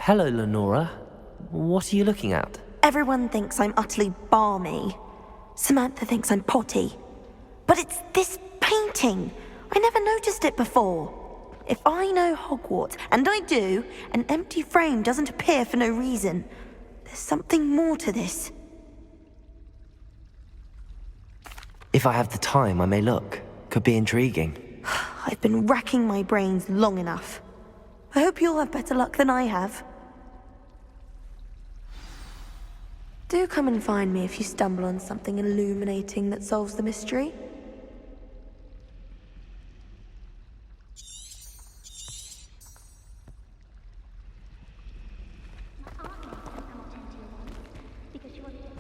Hello, Lenora. What are you looking at? Everyone thinks I'm utterly balmy. Samantha thinks I'm potty. But it's this painting. I never noticed it before. If I know Hogwarts, and I do, an empty frame doesn't appear for no reason. There's something more to this. If I have the time, I may look. Could be intriguing. I've been racking my brains long enough. I hope you'll have better luck than I have. Do come and find me if you stumble on something illuminating that solves the mystery.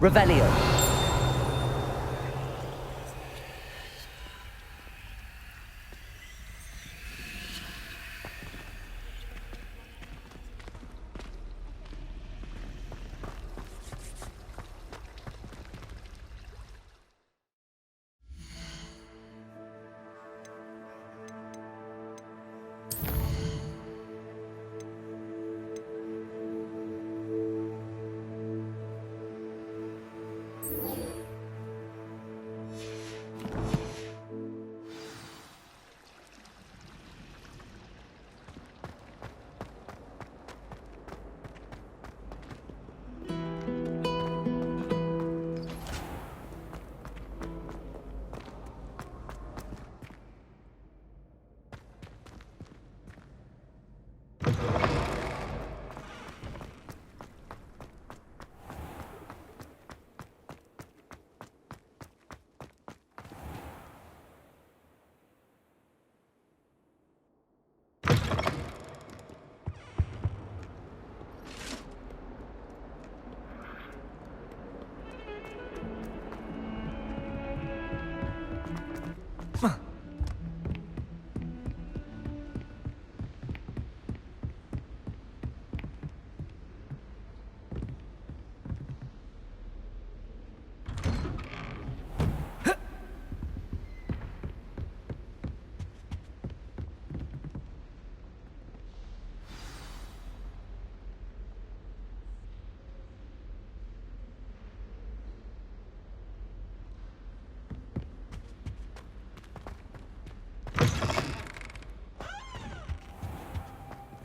Revelio.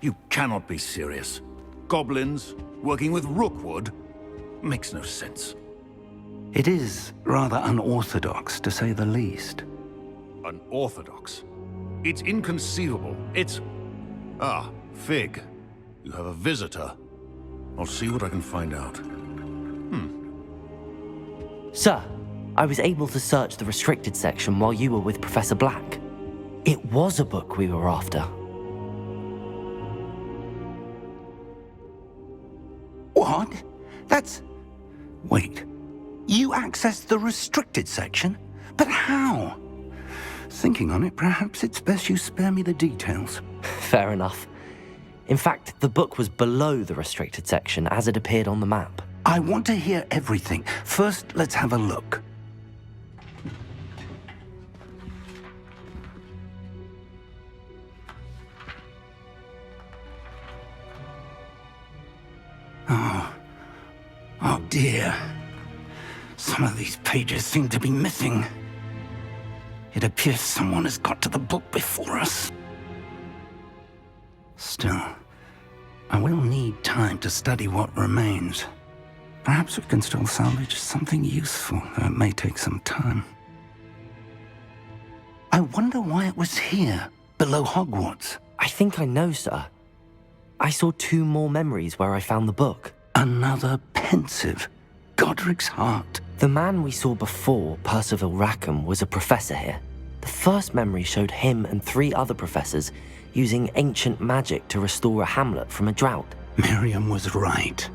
You cannot be serious. Goblins working with Rookwood? Makes no sense. It is rather unorthodox, to say the least. Unorthodox? It's inconceivable. It's... Ah, Fig. You have a visitor. I'll see what I can find out. Sir, I was able to search the restricted section while you were with Professor Black. It was a book we were after. What? That's... Wait. You accessed the restricted section? But how? Thinking on it, perhaps it's best you spare me the details. Fair enough. In fact, the book was below the restricted section as it appeared on the map. I want to hear everything. First, let's have a look. Oh dear. Some of these pages seem to be missing. It appears someone has got to the book before us. Still, I will need time to study what remains. Perhaps we can still salvage something useful, though it may take some time. I wonder why it was here, below Hogwarts. I think I know, sir. I saw 2 more memories where I found the book. Another pensive. Godric's heart. The man we saw before, Percival Rackham, was a professor here. The first memory showed him and 3 other professors using ancient magic to restore a hamlet from a drought. Miriam was right.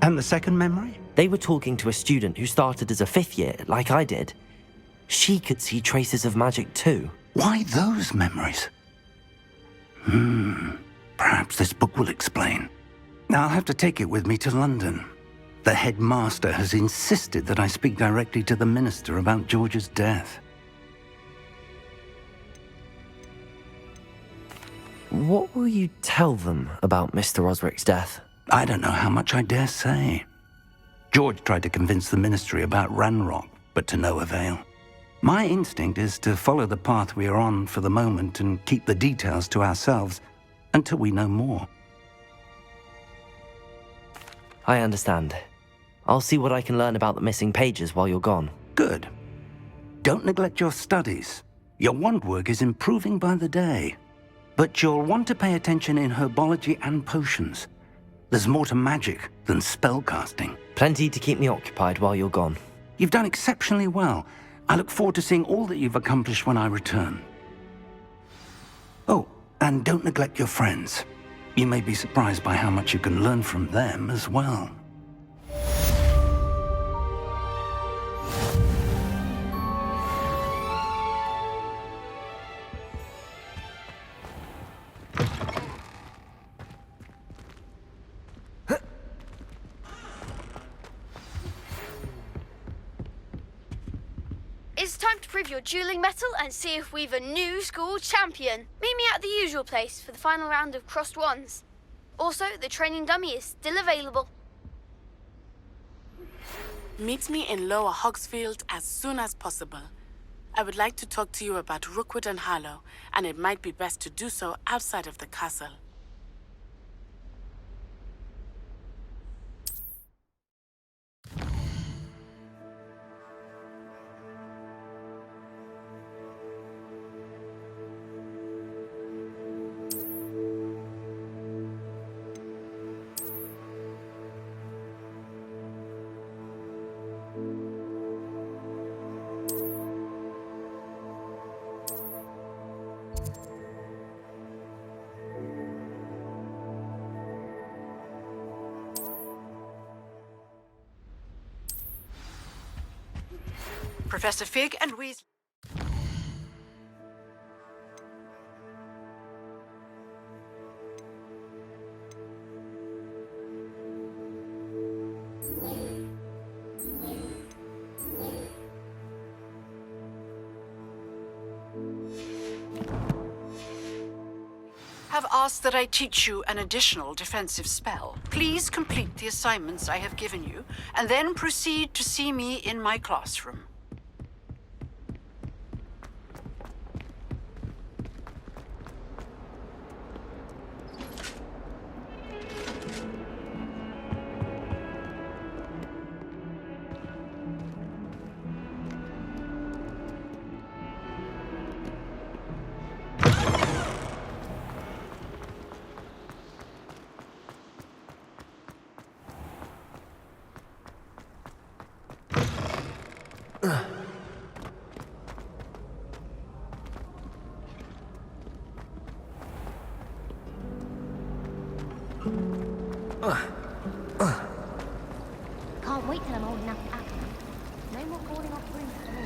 And the second memory? They were talking to a student who started as a 5th year, like I did. She could see traces of magic too. Why those memories? Perhaps this book will explain. I'll have to take it with me to London. The headmaster has insisted that I speak directly to the minister about George's death. What will you tell them about Mr. Osric's death? I don't know how much I dare say. George tried to convince the Ministry about Ranrock, but to no avail. My instinct is to follow the path we are on for the moment and keep the details to ourselves until we know more. I understand. I'll see what I can learn about the missing pages while you're gone. Good. Don't neglect your studies. Your wand work is improving by the day. But you'll want to pay attention in herbology and potions. There's more to magic than spellcasting. Plenty to keep me occupied while you're gone. You've done exceptionally well. I look forward to seeing all that you've accomplished when I return. Oh, and don't neglect your friends. You may be surprised by how much you can learn from them as well. It's time to prove your dueling mettle and see if we've a new school champion. Meet me at the usual place for the final round of crossed wands. Also, the training dummy is still available. Meet me in Lower Hogsfield as soon as possible. I would like to talk to you about Rookwood and Harlow, and it might be best to do so outside of the castle. Professor Fig and Weasley. Have asked that I teach you an additional defensive spell. Please complete the assignments I have given you, and then proceed to see me in my classroom. Can't wait till I'm old enough to act. No more calling off rooms for me.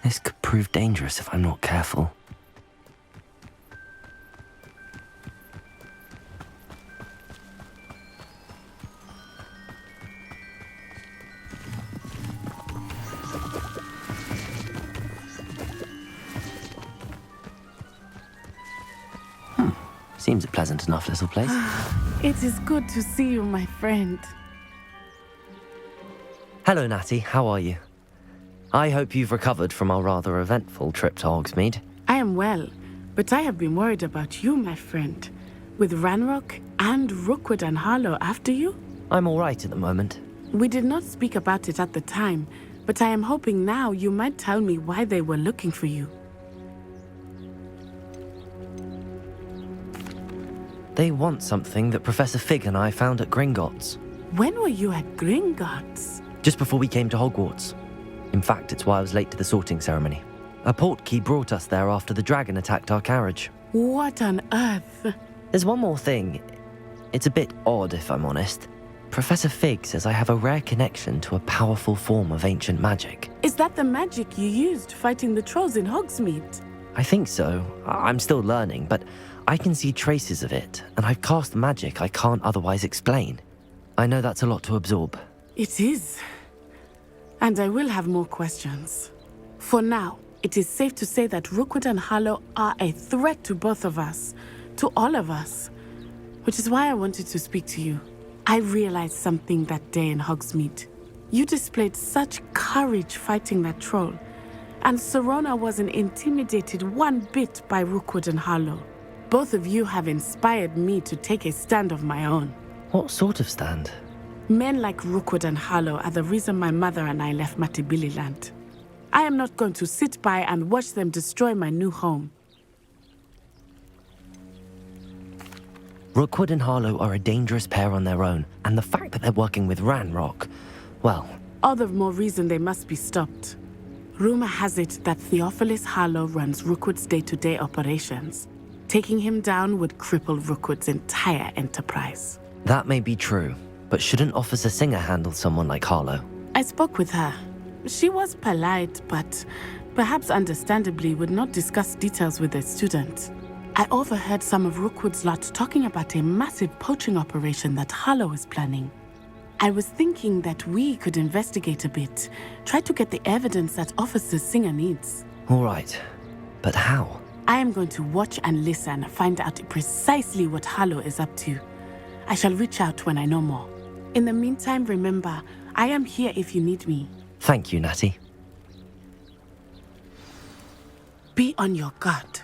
This could prove dangerous if I'm not careful. Seems a pleasant enough little place. It is good to see you, my friend. Hello, Natty. How are you? I hope you've recovered from our rather eventful trip to Hogsmeade. I am well, but I have been worried about you, my friend. With Ranrock and Rookwood and Harlow after you? I'm all right at the moment. We did not speak about it at the time, but I am hoping now you might tell me why they were looking for you. They want something that Professor Fig and I found at Gringotts. When were you at Gringotts? Just before we came to Hogwarts. In fact, it's why I was late to the sorting ceremony. A portkey brought us there after the dragon attacked our carriage. What on earth? There's one more thing. It's a bit odd, if I'm honest. Professor Fig says I have a rare connection to a powerful form of ancient magic. Is that the magic you used fighting the trolls in Hogsmeade? I think so. I'm still learning, but I can see traces of it, and I've cast magic I can't otherwise explain. I know that's a lot to absorb. It is. And I will have more questions. For now, it is safe to say that Rookwood and Harlow are a threat to both of us, to all of us. Which is why I wanted to speak to you. I realized something that day in Hogsmeade. You displayed such courage fighting that troll, and Serona wasn't intimidated one bit by Rookwood and Harlow. Both of you have inspired me to take a stand of my own. What sort of stand? Men like Rookwood and Harlow are the reason my mother and I left Mattibililand. I am not going to sit by and watch them destroy my new home. Rookwood and Harlow are a dangerous pair on their own, and the fact that they're working with Ranrock, well... All the more reason they must be stopped. Rumor has it that Theophilus Harlow runs Rookwood's day-to-day operations. Taking him down would cripple Rookwood's entire enterprise. That may be true, but shouldn't Officer Singer handle someone like Harlow? I spoke with her. She was polite, but perhaps understandably would not discuss details with a student. I overheard some of Rookwood's lot talking about a massive poaching operation that Harlow is planning. I was thinking that we could investigate a bit, try to get the evidence that Officer Singer needs. All right, but how? I am going to watch and listen, find out precisely what Harlow is up to. I shall reach out when I know more. In the meantime, remember, I am here if you need me. Thank you, Natty. Be on your guard.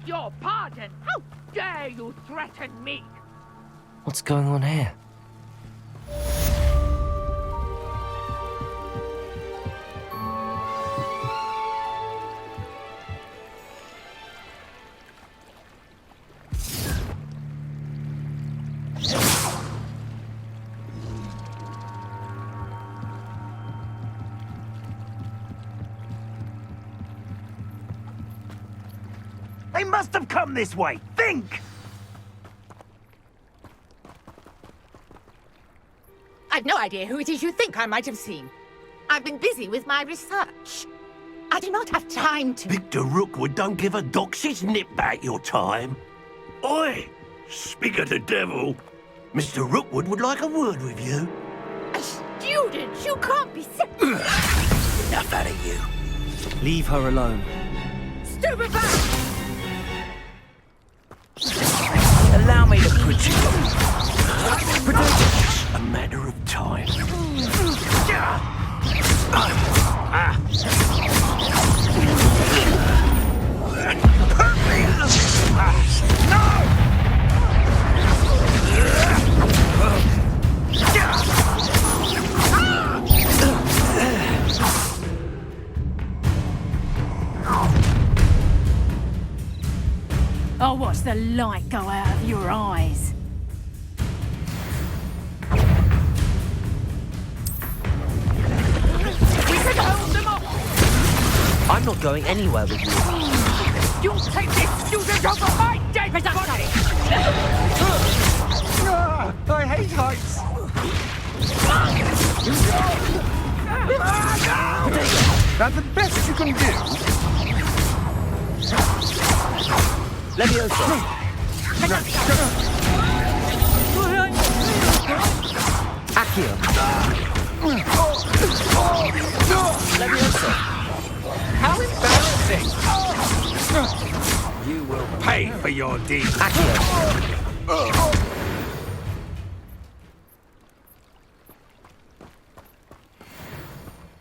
your pardon! How dare you threaten me? What's going on here? They must have come this way! Think! I've no idea who it is you think I might have seen. I've been busy with my research. I do not have time to... Victor Rookwood don't give a doxy's nip back your time. Oi! Speak of the devil. Mr. Rookwood would like a word with you. A student? You can't be sick. Enough out of you. Leave her alone. Stupefy! Allow me to put you on. It's a matter of time. I'll watch the light go out of your eyes. We can hold them off! I'm not going anywhere with you. You'll take this student over my dead body! I hate heights. That's the best you can do. Leviosa! Accio! Leviosa! How embarrassing! You will pay for your deeds. Accio!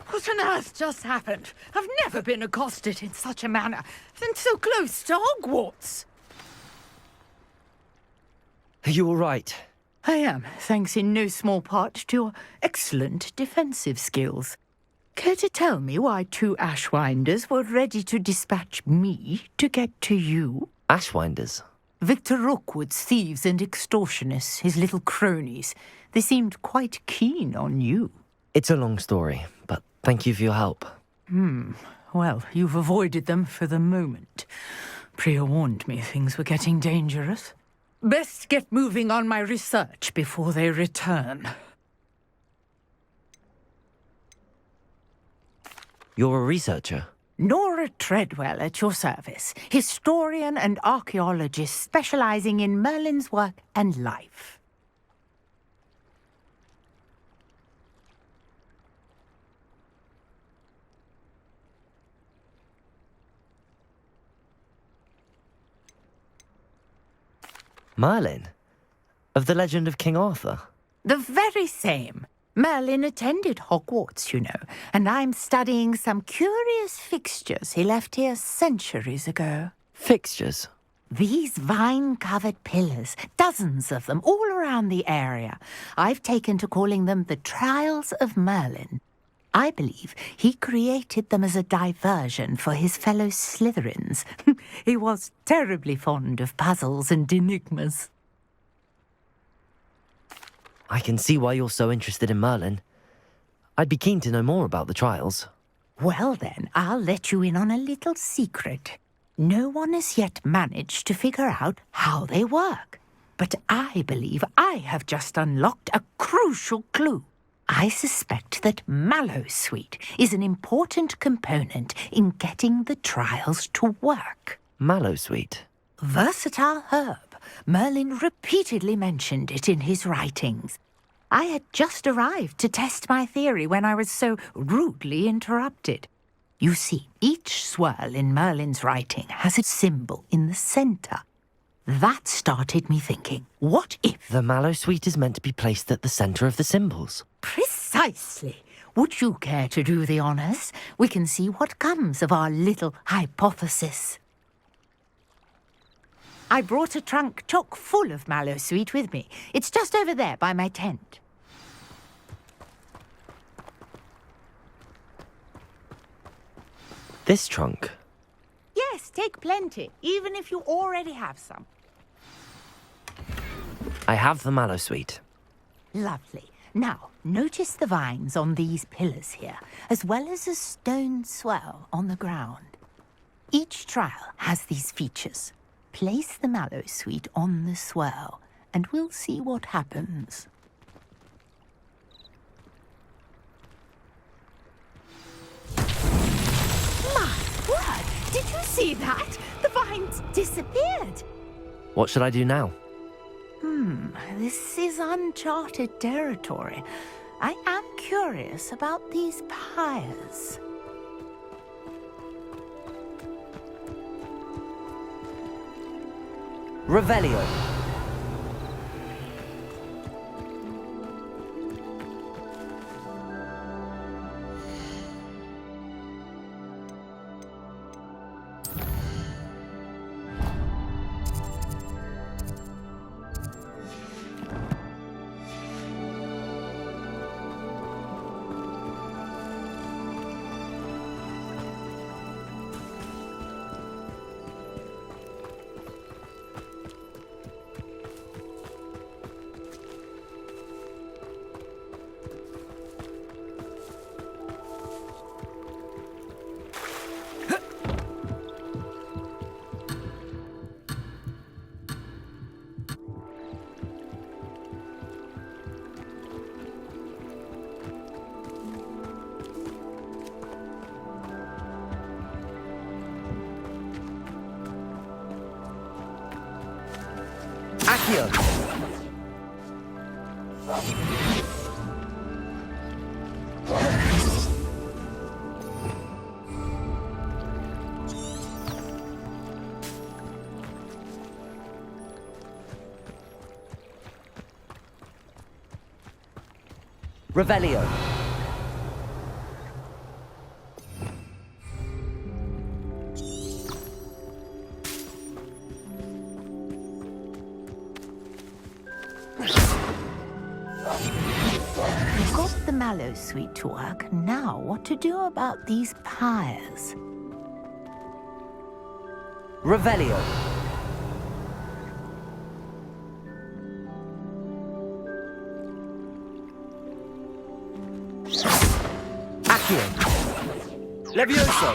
What on earth just happened? I've never been accosted in such a manner, and so close to Hogwarts. Are you all right? I am, thanks in no small part to your excellent defensive skills. Care to tell me why two Ashwinders were ready to dispatch me to get to you? Ashwinders? Victor Rookwood's thieves and extortionists, his little cronies. They seemed quite keen on you. It's a long story, but thank you for your help. Well, you've avoided them for the moment. Priya warned me things were getting dangerous. Best get moving on my research before they return. You're a researcher? Nora Treadwell at your service, historian and archaeologist specializing in Merlin's work and life. Merlin? Of the legend of King Arthur? The very same. Merlin attended Hogwarts, you know, and I'm studying some curious fixtures he left here centuries ago. Fixtures? These vine-covered pillars, dozens of them, all around the area. I've taken to calling them the Trials of Merlin. I believe he created them as a diversion for his fellow Slytherins. He was terribly fond of puzzles and enigmas. I can see why you're so interested in Merlin. I'd be keen to know more about the trials. Well then, I'll let you in on a little secret. No one has yet managed to figure out how they work. But I believe I have just unlocked a crucial clue. I suspect that Mallowsweet is an important component in getting the trials to work. Mallowsweet? Versatile herb. Merlin repeatedly mentioned it in his writings. I had just arrived to test my theory when I was so rudely interrupted. You see, each swirl in Merlin's writing has a symbol in the centre. That started me thinking, what if... The Mallowsweet is meant to be placed at the centre of the symbols. Precisely. Would you care to do the honours? We can see what comes of our little hypothesis. I brought a trunk chock full of mallow sweet with me. It's just over there by my tent. This trunk? Yes, take plenty, even if you already have some. I have the mallow sweet. Lovely. Now, notice the vines on these pillars here, as well as a stone swell on the ground. Each trial has these features. Place the mallow sweet on the swell, and we'll see what happens. My word! Did you see that? The vines disappeared. What should I do now? This is uncharted territory. I am curious about these pyres. Revelio. Accio. Revelio. We've got the mallow sweet to work. Now, what to do about these pyres? Revelio. Accio. Levioso.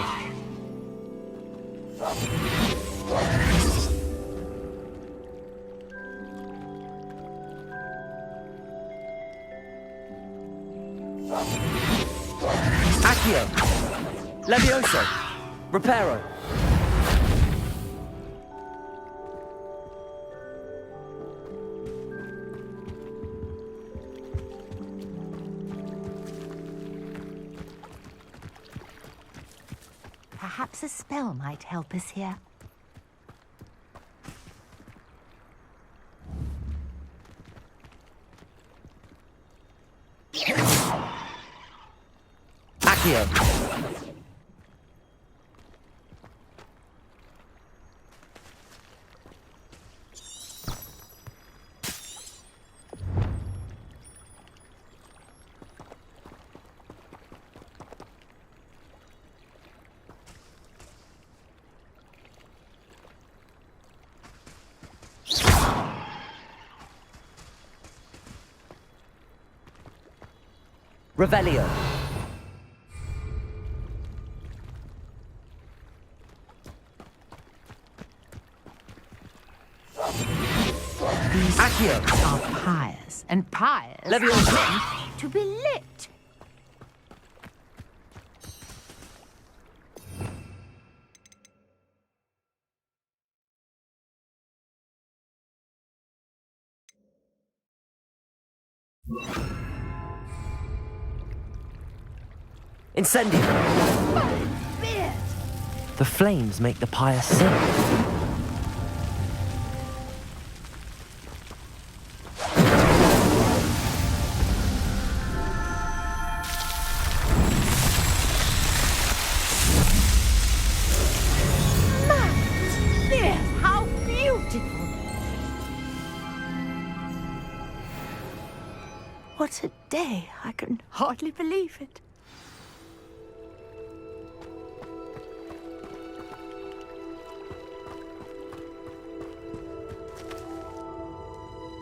Accio. Levioso. Reparo. Perhaps a spell might help us here. Accio. Revelio. These Accio. are pyres, and pyres Levioso. are meant to be lit. Incendio. Beard! The flames make the pyre sing. Beard, how beautiful! What a day. I can hardly believe it.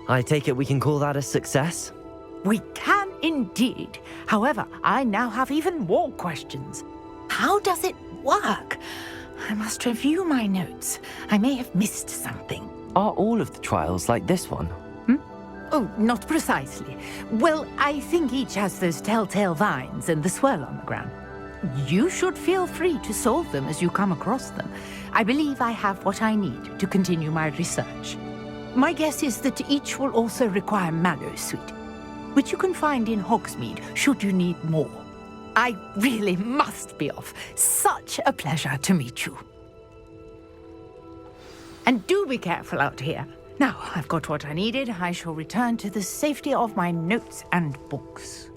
I take it we can call that a success? We can indeed. However, I now have even more questions. How does it work? I must review my notes. I may have missed something. Are all of the trials like this one? Oh, not precisely. Well, I think each has those telltale vines and the swirl on the ground. You should feel free to solve them as you come across them. I believe I have what I need to continue my research. My guess is that each will also require mallow sweet, which you can find in Hogsmeade should you need more. I really must be off. Such a pleasure to meet you. And do be careful out here. Now I've got what I needed. I shall return to the safety of my notes and books.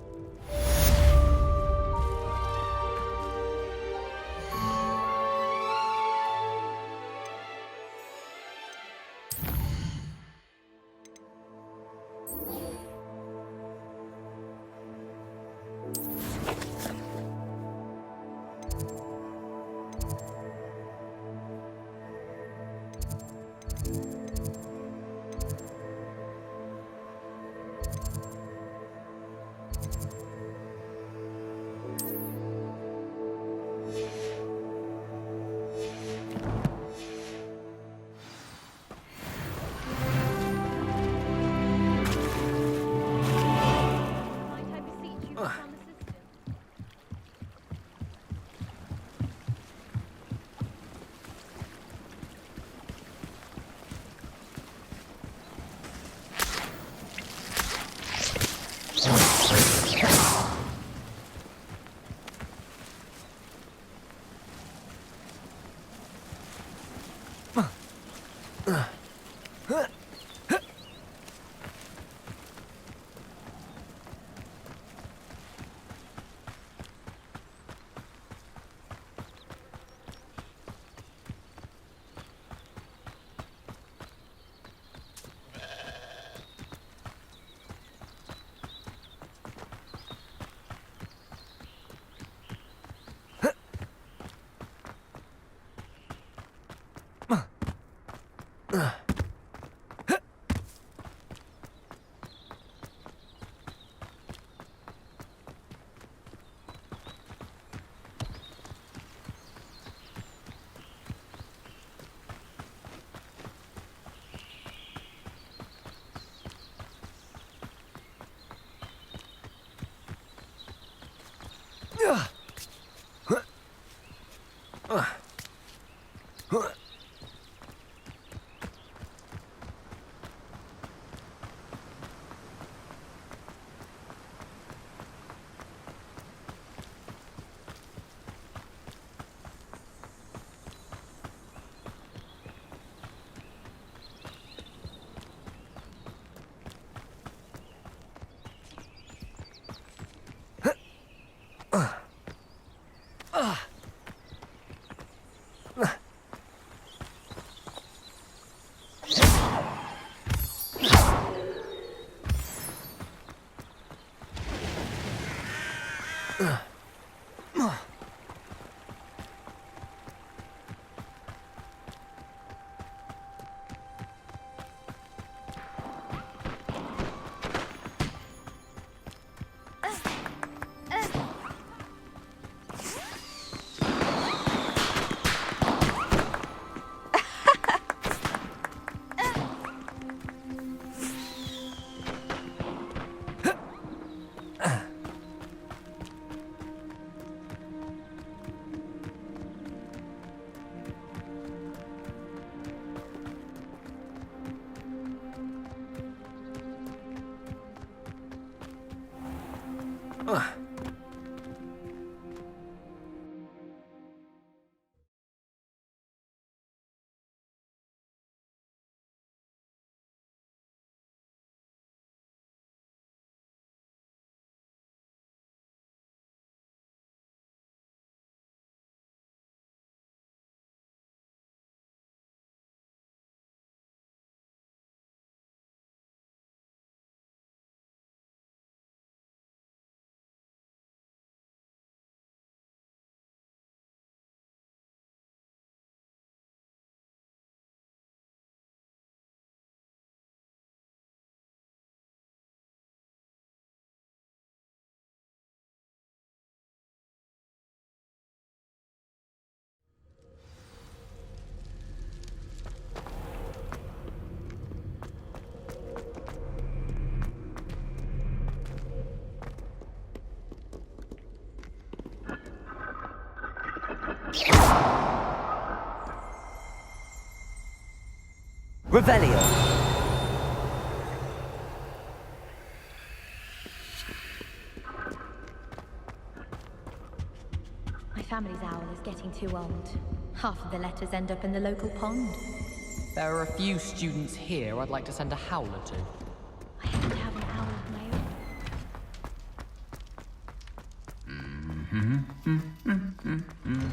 Revelio. My family's owl is getting too old. Half of the letters end up in the local pond. There are a few students here I'd like to send a howler to. I happen to have an owl of my own.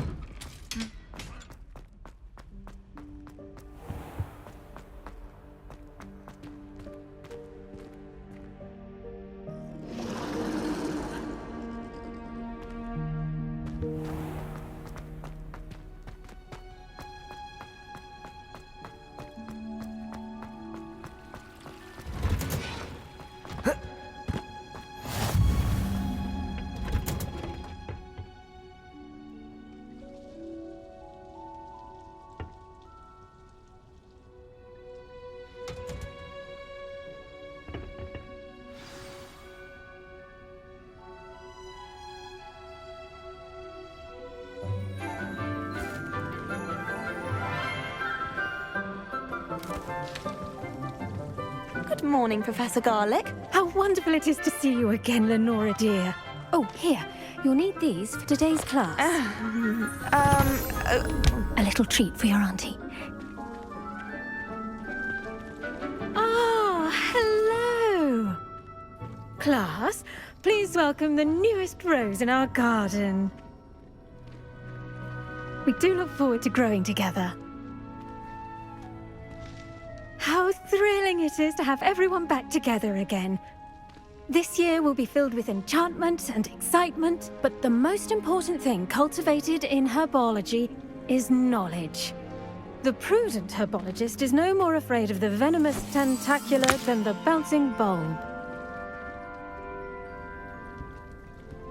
Good morning, Professor Garlick. How wonderful it is to see you again, Lenora dear. Oh, here. You'll need these for today's class. A little treat for your auntie. Ah, hello. Class, please welcome the newest rose in our garden. We do look forward to growing together. How thrilling it is to have everyone back together again. This year will be filled with enchantment and excitement, but the most important thing cultivated in herbology is knowledge. The prudent herbologist is no more afraid of the venomous tentacula than the bouncing bulb.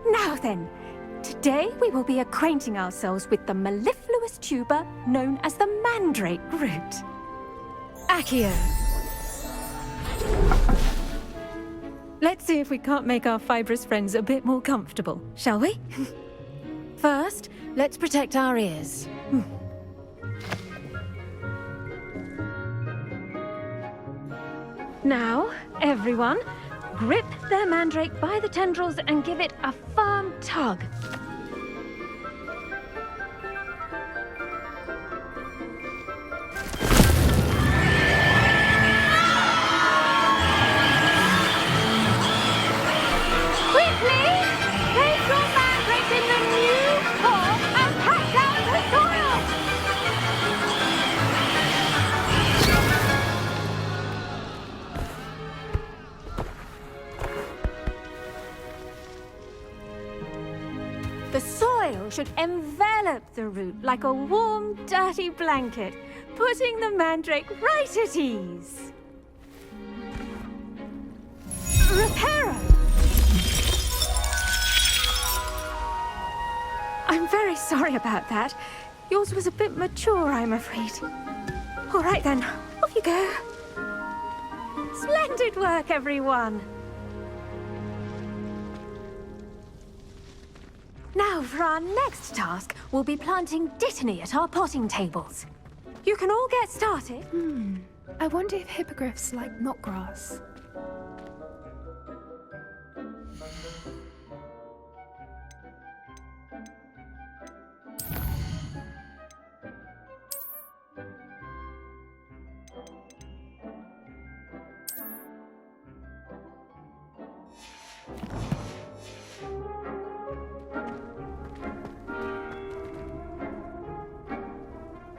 Now then, today we will be acquainting ourselves with the mellifluous tuber known as the mandrake root. Accio. Let's see if we can't make our fibrous friends a bit more comfortable, shall we? First, let's protect our ears. Now, everyone, grip their mandrake by the tendrils and give it a firm tug. The soil should envelop the root like a warm, dirty blanket, putting the mandrake right at ease. Reparo! I'm very sorry about that. Yours was a bit mature, I'm afraid. All right then, off you go. Splendid work, everyone! Now, for our next task, we'll be planting dittany at our potting tables. You can all get started. I wonder if hippogriffs like knotgrass.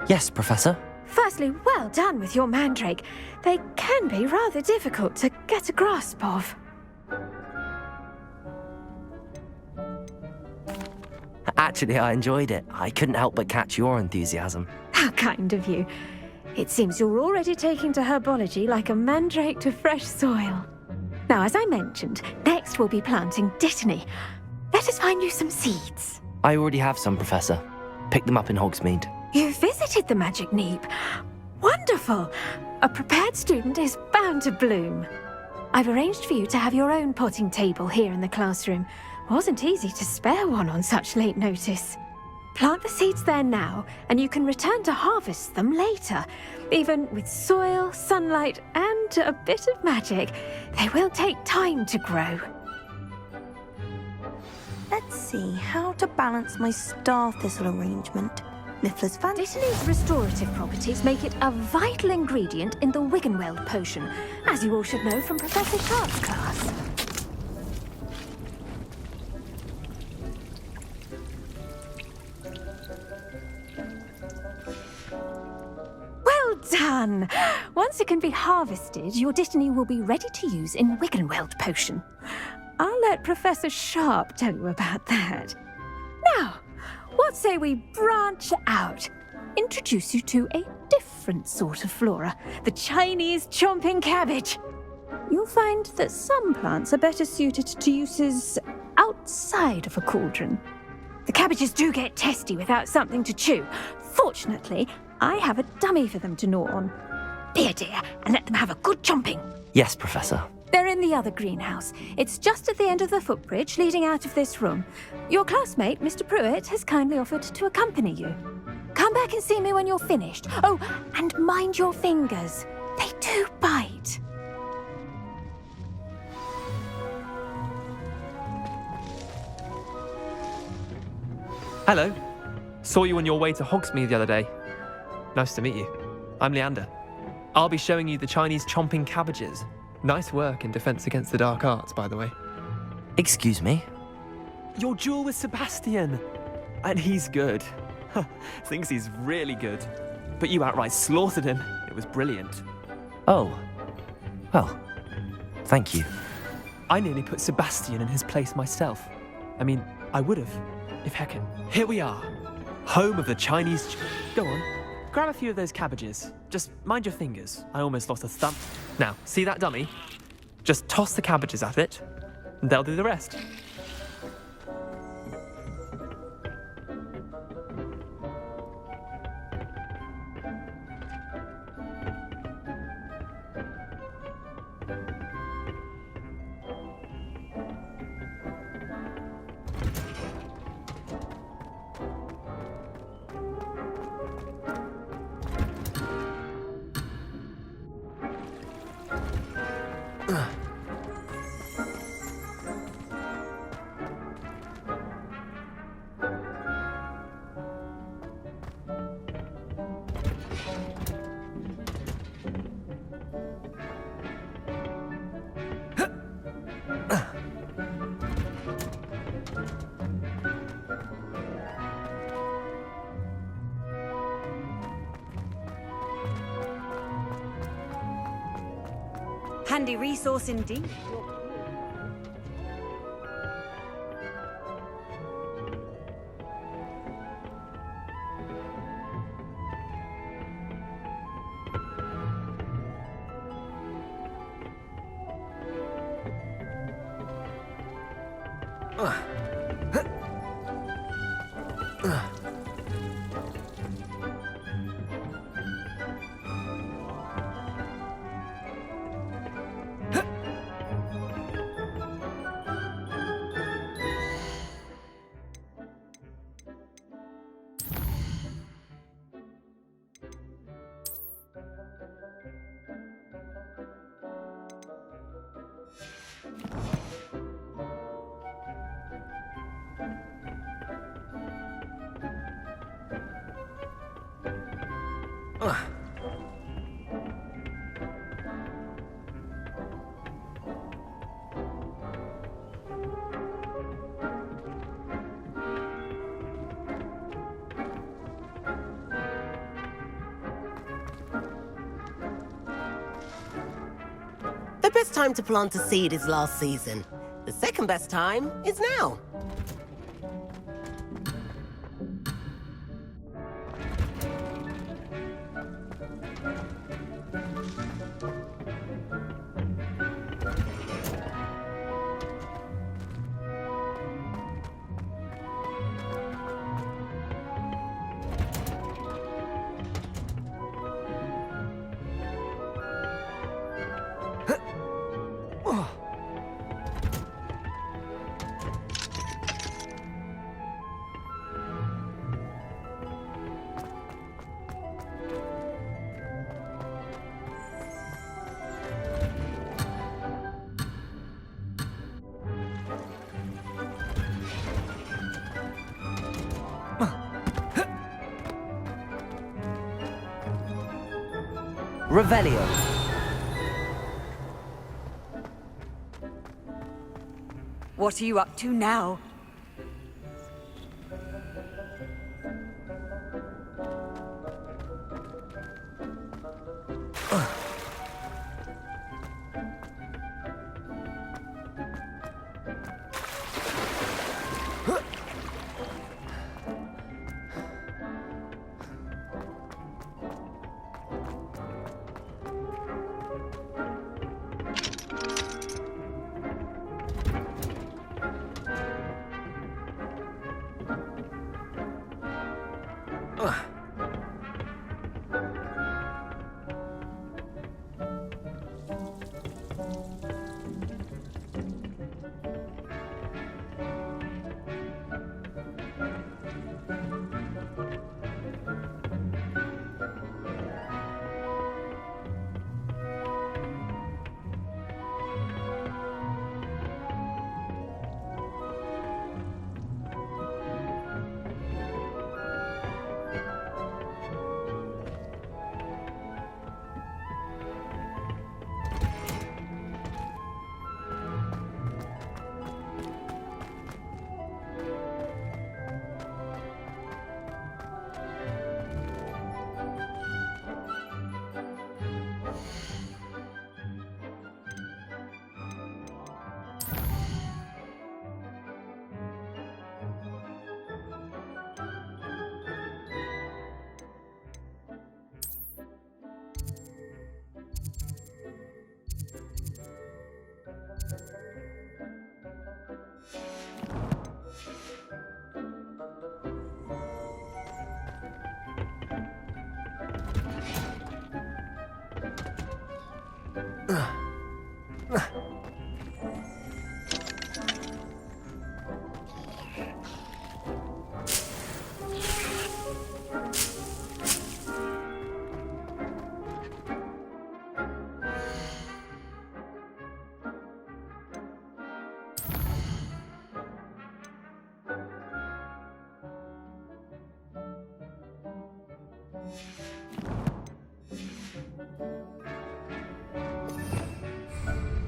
Yes, Professor? Firstly, well done with your mandrake. They can be rather difficult to get a grasp of. Actually, I enjoyed it. I couldn't help but catch your enthusiasm. How kind of you. It seems you're already taking to herbology like a mandrake to fresh soil. Now, as I mentioned, next we'll be planting dittany. Let us find you some seeds. I already have some, Professor. Picked them up in Hogsmeade. You visited the Magic Neep. Wonderful! A prepared student is bound to bloom. I've arranged for you to have your own potting table here in the classroom. Wasn't easy to spare one on such late notice. Plant the seeds there now, and you can return to harvest them later. Even with soil, sunlight, and a bit of magic, they will take time to grow. Let's see how to balance my star thistle arrangement. Niffler's fan. Dittany's restorative properties make it a vital ingredient in the Wiggenweld potion, as you all should know from Professor Sharp's class. Well done! Once it can be harvested, your Dittany will be ready to use in Wiggenweld potion. I'll let Professor Sharp tell you about that. Now, what say we branch out? Introduce you to a different sort of flora, the Chinese chomping cabbage. You'll find that some plants are better suited to uses outside of a cauldron. The cabbages do get testy without something to chew. Fortunately, I have a dummy for them to gnaw on. Be a dear and let them have a good chomping. Yes, Professor. They're in the other greenhouse. It's just at the end of the footbridge leading out of this room. Your classmate, Mr. Pruitt, has kindly offered to accompany you. Come back and see me when you're finished. Oh, and mind your fingers. They do bite. Hello. Saw you on your way to Hogsmeade the other day. Nice to meet you. I'm Leander. I'll be showing you the Chinese chomping cabbages. Nice work in Defense Against the Dark Arts, by the way. Excuse me? Your duel with Sebastian. And he's good. Thinks he's really good. But you outright slaughtered him. It was brilliant. Oh. Well, thank you. I nearly put Sebastian in his place myself. I mean, I would have, if heckin'. Here we are. Home of the Chinese... Go on. Grab a few of those cabbages. Just mind your fingers. I almost lost a thumb. Now, see that dummy? Just toss the cabbages at it, and they'll do the rest. Handy resource indeed. The best time to plant a seed is last season. The second best time is now. Revelio. What are you up to now?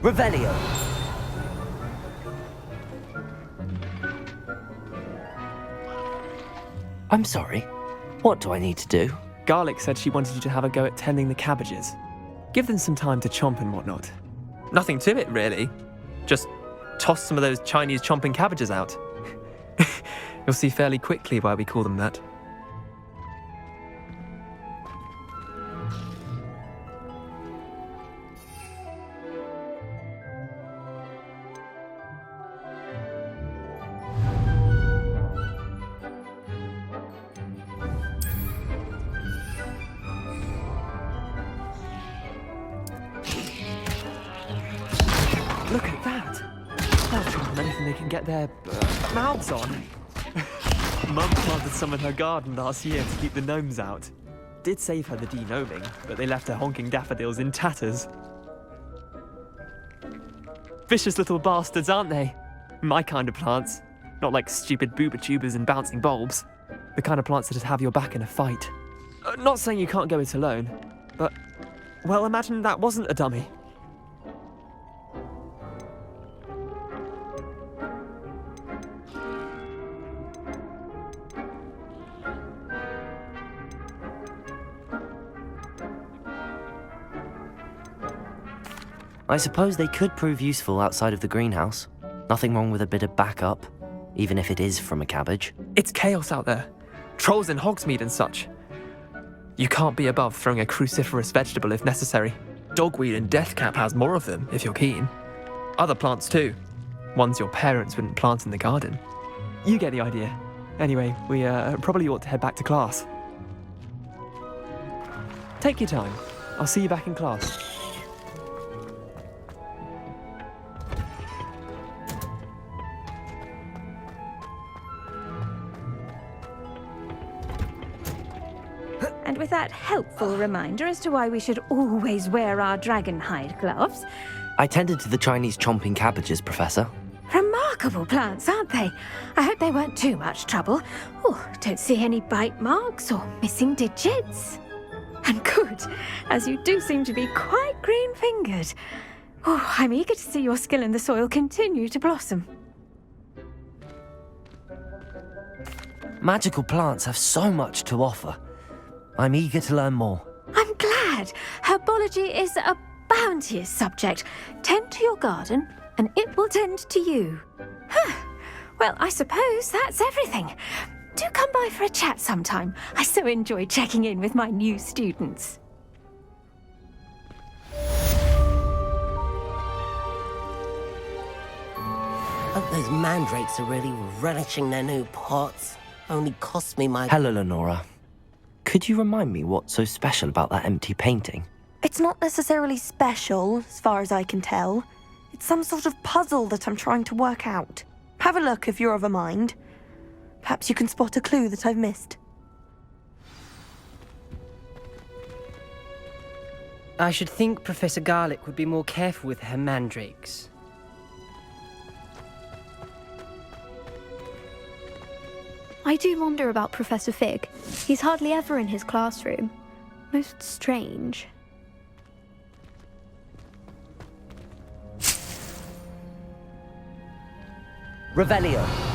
Revelio. I'm sorry. What do I need to do? Garlick said she wanted you to have a go at tending the cabbages. Give them some time to chomp and whatnot. Nothing to it, really. Just toss some of those Chinese chomping cabbages out. You'll see fairly quickly why we call them that. Look at that! They'll chomp on anything they can get their mouths on. Mum planted some in her garden last year to keep the gnomes out. Did save her the de-gnoming, but they left her honking daffodils in tatters. Vicious little bastards, aren't they? My kind of plants. Not like stupid booba-tubers and bouncing bulbs. The kind of plants that'd have your back in a fight. Not saying you can't go it alone, but, well, imagine that wasn't a dummy. I suppose they could prove useful outside of the greenhouse. Nothing wrong with a bit of backup, even if it is from a cabbage. It's chaos out there. Trolls in Hogsmeade and such. You can't be above throwing a cruciferous vegetable if necessary. Dogweed and deathcap has more of them, if you're keen. Other plants too. Ones your parents wouldn't plant in the garden. You get the idea. Anyway, we probably ought to head back to class. Take your time. I'll see you back in class. And with that helpful reminder as to why we should always wear our dragon hide gloves. I tended to the Chinese chomping cabbages, Professor. Remarkable plants, aren't they? I hope they weren't too much trouble. Oh, don't see any bite marks or missing digits. And good, as you do seem to be quite green-fingered. Oh, I'm eager to see your skill in the soil continue to blossom. Magical plants have so much to offer. I'm eager to learn more. I'm glad. Herbology is a bounteous subject. Tend to your garden, and it will tend to you. Well, I suppose that's everything. Do come by for a chat sometime. I so enjoy checking in with my new students. Hope those mandrakes are really relishing their new pots. Only cost me my... Hello, Lenora. Could you remind me what's so special about that empty painting? It's not necessarily special, as far as I can tell. It's some sort of puzzle that I'm trying to work out. Have a look if you're of a mind. Perhaps you can spot a clue that I've missed. I should think Professor Garlick would be more careful with her mandrakes. I do wonder about Professor Fig. He's hardly ever in his classroom. Most strange. Revelio.